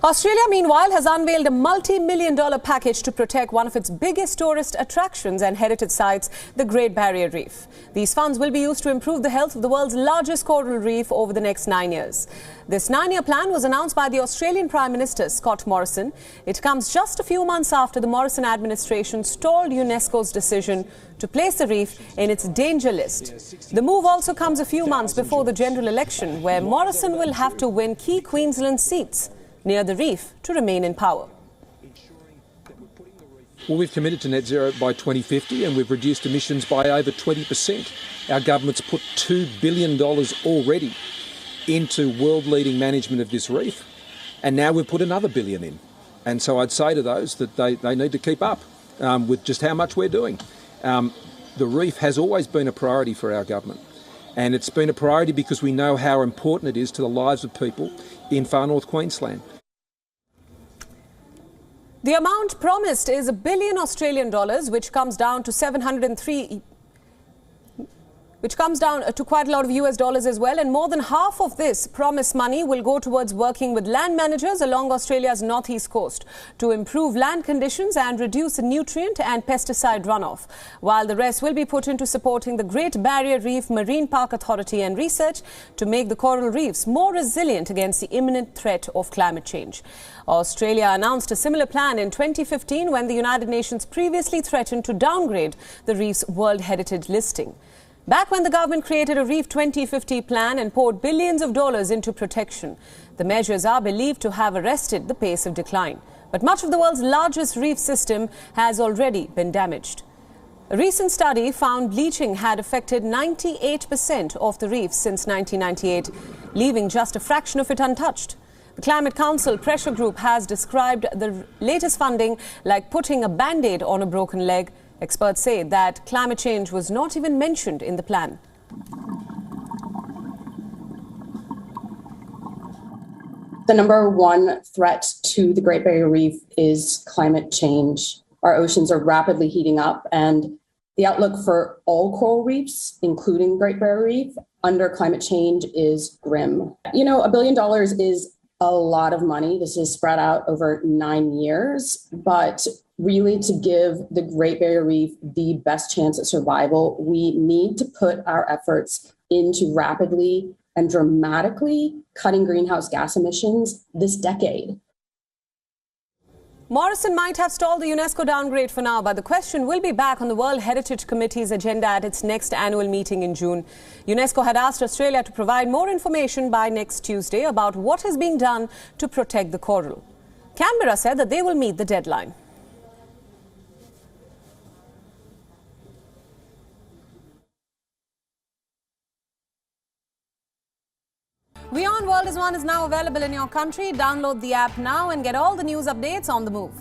Australia, meanwhile, has unveiled a multi-million-dollar package to protect one of its biggest tourist attractions and heritage sites, the Great Barrier Reef. These funds will be used to improve the health of the world's largest coral reef over the next 9 years. This 9-year plan was announced by the Australian Prime Minister Scott Morrison. It comes just a few months after the Morrison administration stalled UNESCO's decision to place the reef in its danger list. The move also comes a few months before the general election, where Morrison will have to win key Queensland seats near the reef to remain in power. Well, we've committed to net zero by 2050 and we've reduced emissions by over 20%. Our government's put $2 billion already into world-leading management of this reef, and now we've put another $1 billion in. And so I'd say to those that they need to keep up with just how much we're doing. The reef has always been a priority for our government, and it's been a priority because we know how important it is to the lives of people in far north Queensland. The amount promised is $1 billion Australian dollars, which comes down to quite a lot of US dollars as well, and more than half of this promised money will go towards working with land managers along Australia's northeast coast to improve land conditions and reduce the nutrient and pesticide runoff, while the rest will be put into supporting the Great Barrier Reef Marine Park Authority and research to make the coral reefs more resilient against the imminent threat of climate change. Australia announced a similar plan in 2015 when the United Nations previously threatened to downgrade the reef's World Heritage listing. Back when the government created a Reef 2050 plan and poured billions of dollars into protection, the measures are believed to have arrested the pace of decline. But much of the world's largest reef system has already been damaged. A recent study found bleaching had affected 98% of the reefs since 1998, leaving just a fraction of it untouched. The Climate Council Pressure Group has described the latest funding like putting a band-aid on a broken leg. Experts say that climate change was not even mentioned in the plan. The number one threat to the Great Barrier Reef is climate change. Our oceans are rapidly heating up, and the outlook for all coral reefs, including Great Barrier Reef, under climate change is grim. You know, $1 billion is a lot of money. This is spread out over 9 years, but really to give the Great Barrier Reef the best chance at survival, we need to put our efforts into rapidly and dramatically cutting greenhouse gas emissions this decade. Morrison might have stalled the UNESCO downgrade for now, but the question will be back on the World Heritage Committee's agenda at its next annual meeting in June. UNESCO had asked Australia to provide more information by next Tuesday about what is being done to protect the coral. Canberra said that they will meet the deadline. WION World is now available in your country. Download the app now and get all the news updates on the move.